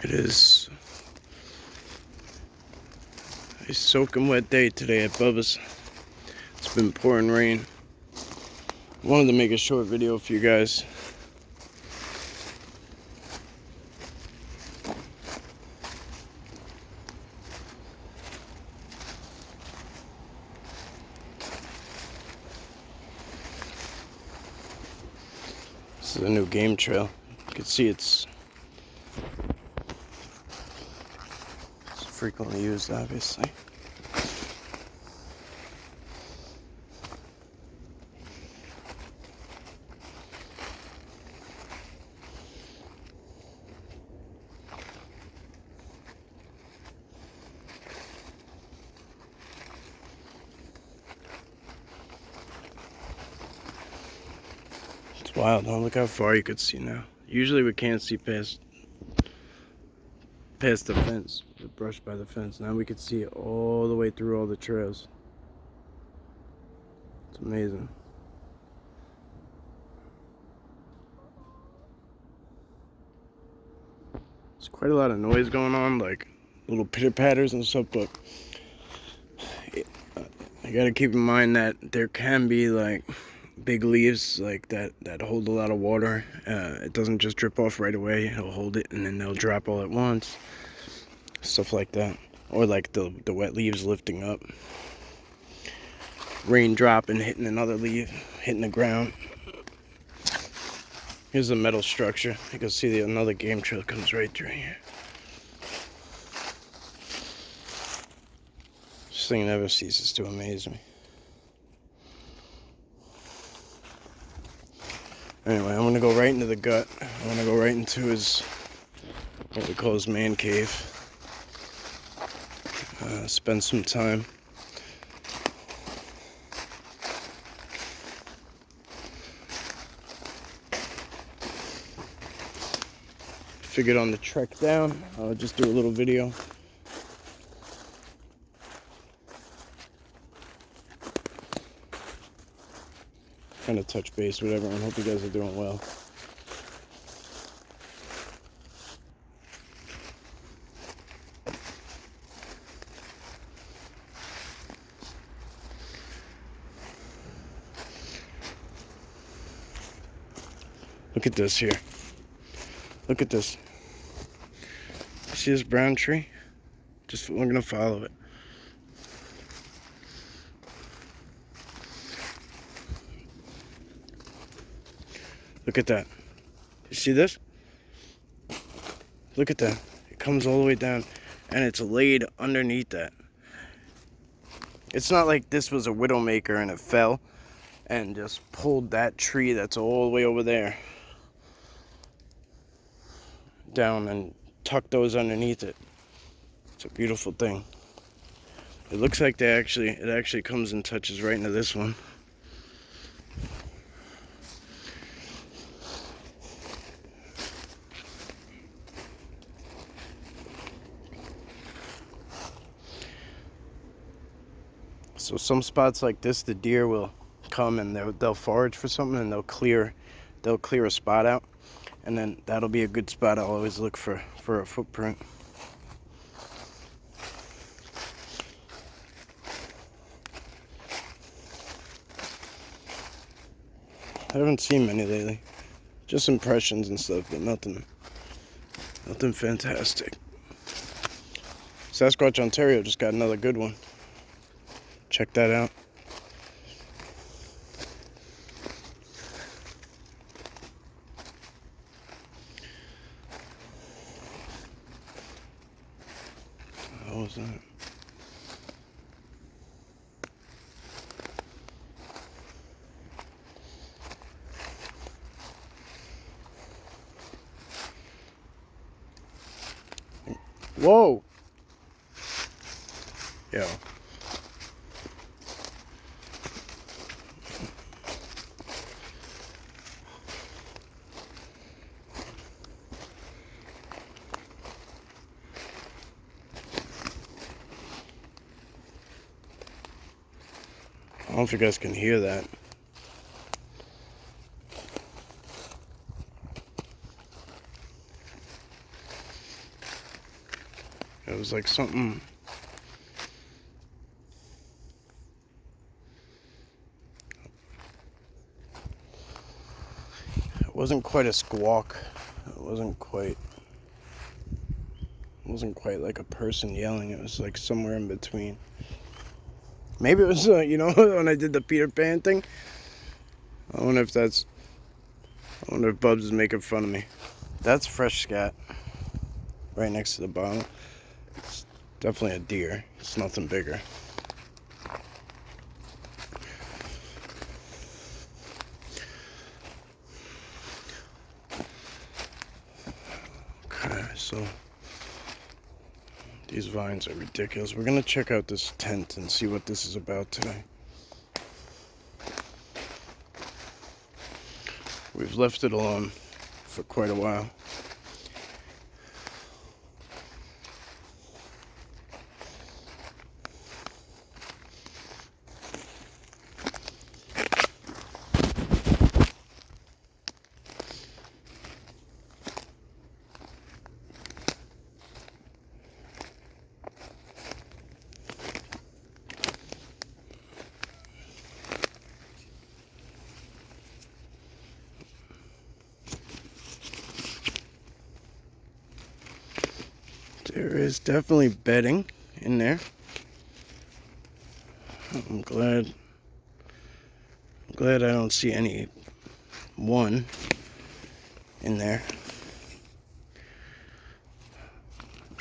It is a soaking wet day today at Bubbas. It's been pouring rain. Wanted to make a short video for you guys. This is a new game trail. You can see it's frequently used, obviously. It's wild, huh? Look how far you could see now. Usually we can't see past the fence, the brush by the fence. Now we could see it all the way through all the trails. It's amazing. There's quite a lot of noise going on, like little pitter patters and stuff, but I gotta keep in mind that there can be like big leaves like that hold a lot of water. It doesn't just drip off right away. It'll hold it and then they'll drop all at once. Stuff like that. Or like the wet leaves lifting up. Rain dropping, hitting another leaf, hitting the ground. Here's the metal structure. You can see another game trail comes right through here. This thing never ceases to amaze me. Anyway, I'm gonna go right into the gut. I'm gonna go right into his, what we call his man cave. Spend some time. Figured on the trek down, I'll just do a little video. Kind of touch base with everyone. Hope you guys are doing well. Look at this here. Look at this. See this brown tree? We're gonna follow it. Look at that. You see this? Look at that. It comes all the way down and it's laid underneath that. It's not like this was a widowmaker and it fell and just pulled that tree that's all the way over there down and tucked those underneath it. It's a beautiful thing. It looks like it actually comes and touches right into this one. So some spots like this, the deer will come and they'll forage for something and they'll clear a spot out, and then that'll be a good spot. I'll always look for a footprint. I haven't seen many lately, just impressions and stuff, but nothing fantastic. Sasquatch Ontario just got another good one. Check that out. What was that? Whoa! Yo. I don't know if you guys can hear that. It was like something. It wasn't quite a squawk. It wasn't quite like a person yelling. It was like somewhere in between. Maybe it was, when I did the Peter Pan thing. I wonder if Bubbs is making fun of me. That's fresh scat. Right next to the bottle. It's definitely a deer. It's nothing bigger. Okay, so these vines are ridiculous. We're gonna check out this tent and see what this is about today. We've left it alone for quite a while. There is definitely bedding in there. I'm glad I don't see any one in there.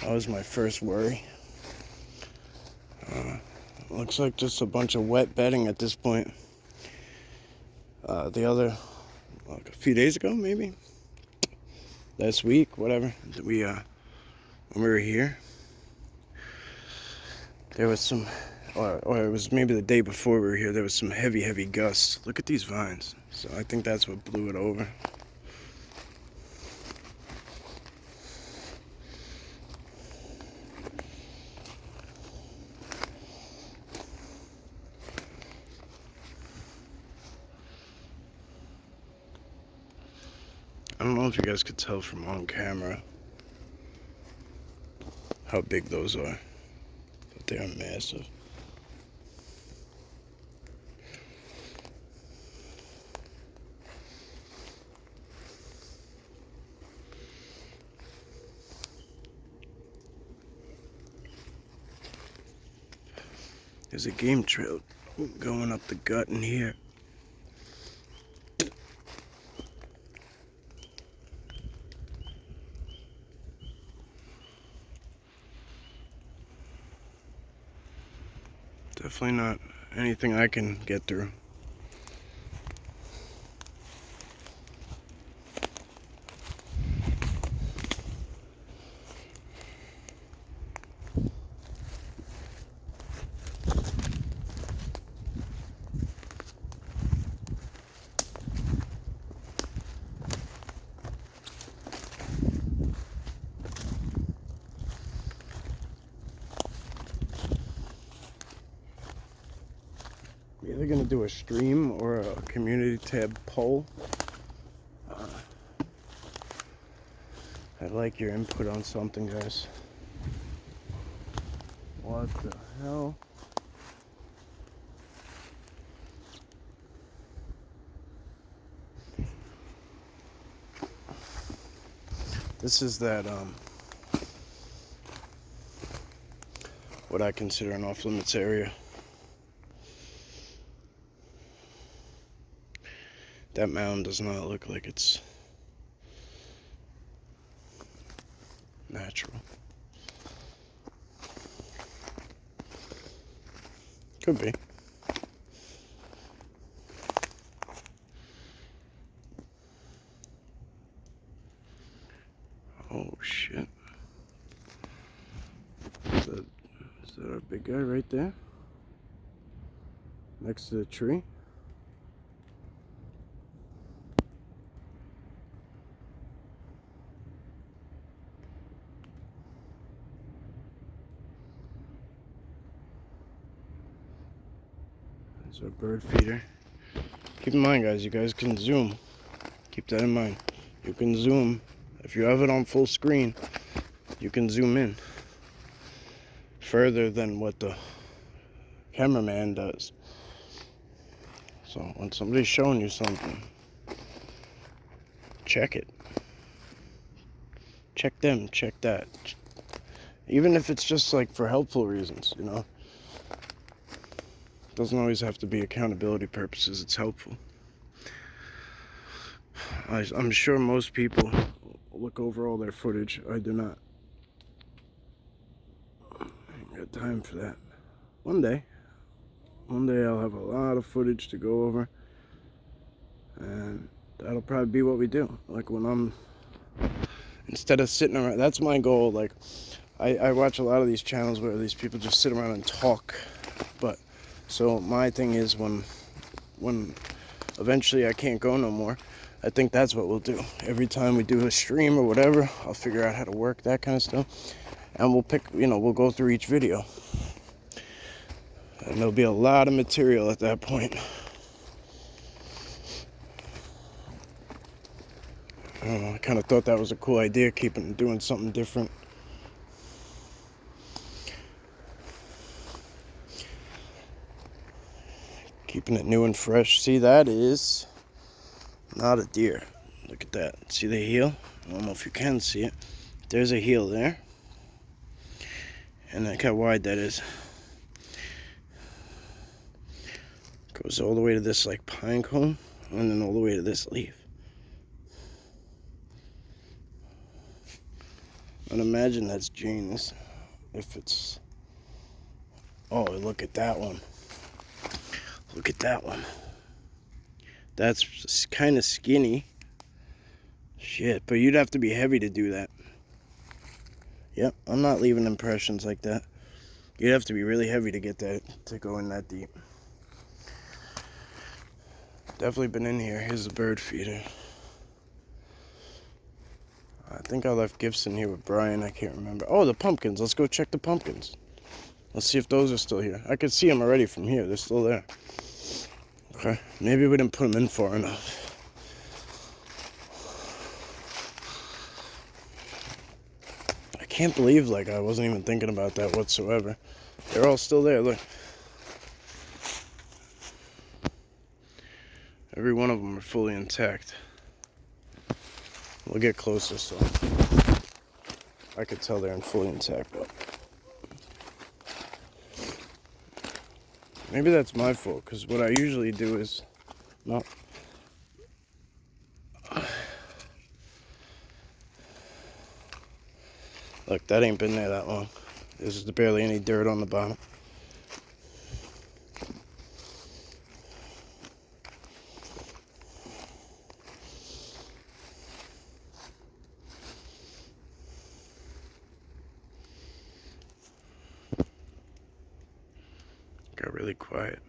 That was my first worry. Looks like just a bunch of wet bedding at this point. The other, like a few days ago, maybe last week, whatever. When we were here, there was some, or it was maybe the day before we were here, there was some heavy gusts. Look at these vines. So I think that's what blew it over. I don't know if you guys could tell from on camera how big those are, but they are massive. There's a game trail going up the gut in here. Definitely not anything I can get through. Either gonna do a stream or a community tab poll. I'd like your input on something, guys. What the hell? This is that what I consider an off-limits area. That mound does not look like it's natural. Could be. Oh shit. Is that our big guy right there? Next to the tree? There's our bird feeder. Keep in mind, guys, you guys can zoom. Keep that in mind. You can zoom. If you have it on full screen, you can zoom in. further than what the cameraman does. So when somebody's showing you something, check it. Check them, check that. Even if it's just like for helpful reasons, you know. It doesn't always have to be accountability purposes, it's helpful. I'm sure most people look over all their footage. I do not. I ain't got time for that. One day I'll have a lot of footage to go over, and that'll probably be what we do. Like when I'm, instead of sitting around, that's my goal. Like I watch a lot of these channels where these people just sit around and talk, but so my thing is when eventually I can't go no more, I think that's what we'll do. Every time we do a stream or whatever, I'll figure out how to work that kind of stuff, and we'll pick, you know, we'll go through each video, and there'll be a lot of material at that point. I don't know, I kind of thought that was a cool idea, doing something different. Keeping it new and fresh. See, that is not a deer. Look at that. See the heel? I don't know if you can see it. There's a heel there. And look how wide that is. Goes all the way to this like pine cone, and then all the way to this leaf. And imagine that's genius. If it's, oh, look at that one. Look at that one. That's kind of skinny. Shit, but you'd have to be heavy to do that. Yep, I'm not leaving impressions like that. You'd have to be really heavy to get that, to go in that deep. Definitely been in here. Here's the bird feeder. I think I left gifts in here with Brian. I can't remember. Oh, the pumpkins. Let's go check the pumpkins. Let's see if those are still here. I could see them already from here. They're still there. Okay. Maybe we didn't put them in far enough. I can't believe, like, I wasn't even thinking about that whatsoever. They're all still there. Look. Every one of them are fully intact. We'll get closer, so I could tell they're fully intact, but maybe that's my fault, because what I usually do is, no. Look, that ain't been there that long. There's barely any dirt on the bottom. Got really quiet.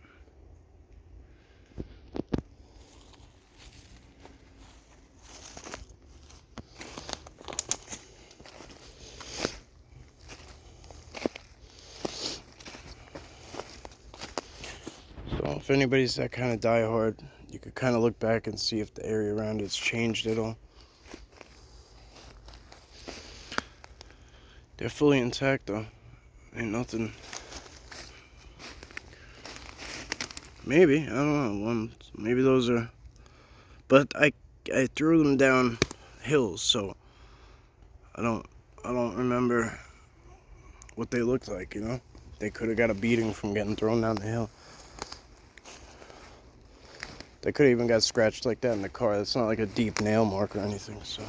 So if anybody's that kind of diehard, you could kind of look back and see if the area around it's changed at all. They're fully intact though. Ain't nothing. Maybe, I don't know. Maybe those are, but I threw them down hills, so I don't remember what they looked like, you know? They could have got a beating from getting thrown down the hill. They could have even got scratched like that in the car. That's not like a deep nail mark or anything, so.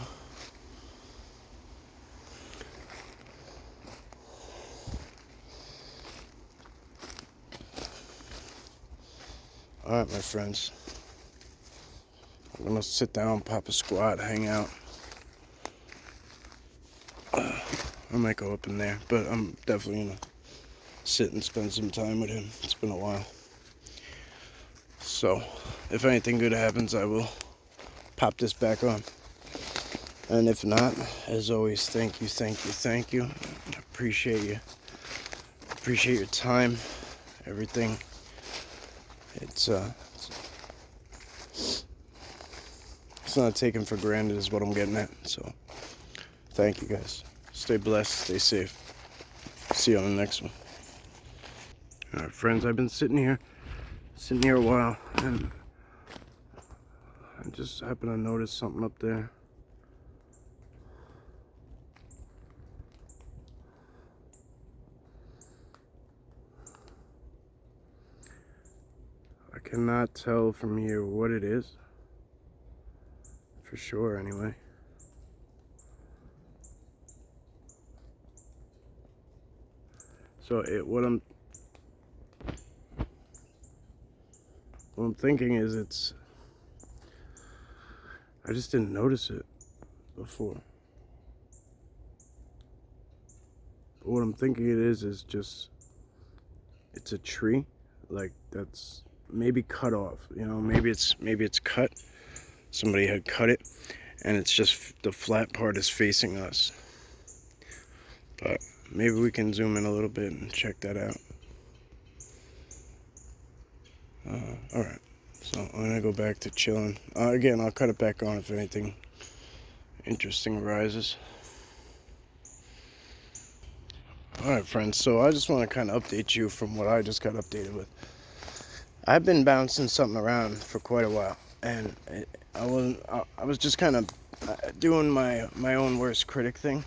Alright, my friends. I'm gonna sit down, pop a squat, hang out. I might go up in there, but I'm definitely gonna sit and spend some time with him. It's been a while. So, if anything good happens, I will pop this back on. And if not, as always, thank you. I appreciate you. Appreciate your time, everything. It's not taken for granted is what I'm getting at. So, thank you guys. Stay blessed, stay safe. See you on the next one. Alright friends, I've been sitting here a while, and I just happened to notice something up there. I cannot tell from here what it is, for sure anyway. So what I'm thinking is I just didn't notice it before. But what I'm thinking it is just, it's a tree, like that's maybe cut off, you know, maybe it's cut. Somebody had cut it, and it's just the flat part is facing us. But maybe we can zoom in a little bit and check that out. Alright, so I'm gonna go back to chilling. Again, I'll cut it back on if anything interesting arises. Alright friends, so I just want to kind of update you from what I just got updated with. I've been bouncing something around for quite a while, and I was just kind of doing my own worst critic thing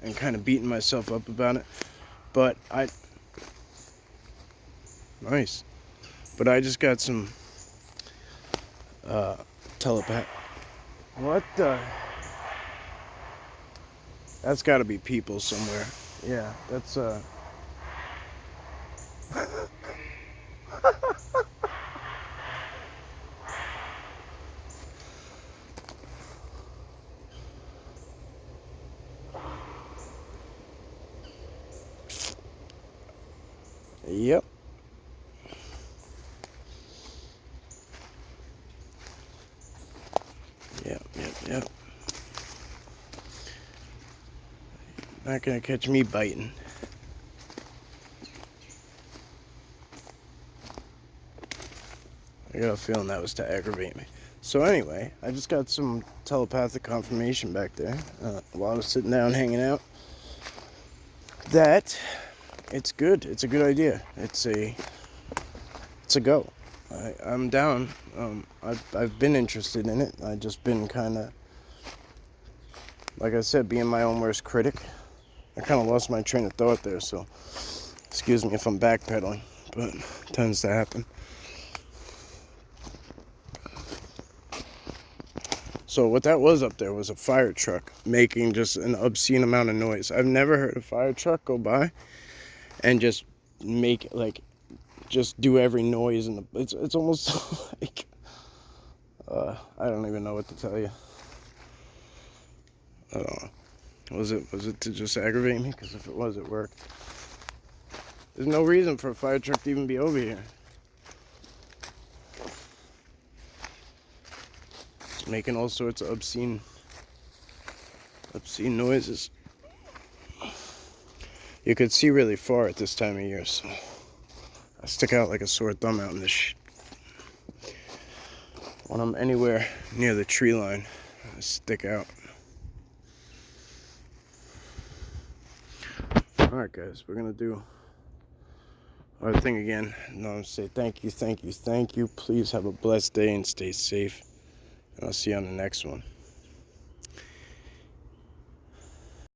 and kind of beating myself up about it. But nice. But I just got some telepath. What the? That's got to be people somewhere. Yeah, that's Yep. Yep. Not gonna catch me biting. I got a feeling that was to aggravate me. So anyway, I just got some telepathic confirmation back there while I was sitting down hanging out, that it's good. It's a good idea. It's a go. I'm down. I've been interested in it. I've just been kind of, like I said, being my own worst critic. I kind of lost my train of thought there, so excuse me if I'm backpedaling, but it tends to happen. So what that was up there was a fire truck making just an obscene amount of noise. I've never heard a fire truck go by and just make, like, just do every noise in the, it's almost like, I don't even know what to tell you. I don't know. Was it to just aggravate me? Because if it was, it worked. There's no reason for a fire truck to even be over here. It's making all sorts of obscene noises. You could see really far at this time of year, so I stick out like a sore thumb out in this when I'm anywhere near the tree line, I stick out. Alright guys, we're gonna do our thing again. And I'm gonna say thank you. Please have a blessed day and stay safe. And I'll see you on the next one.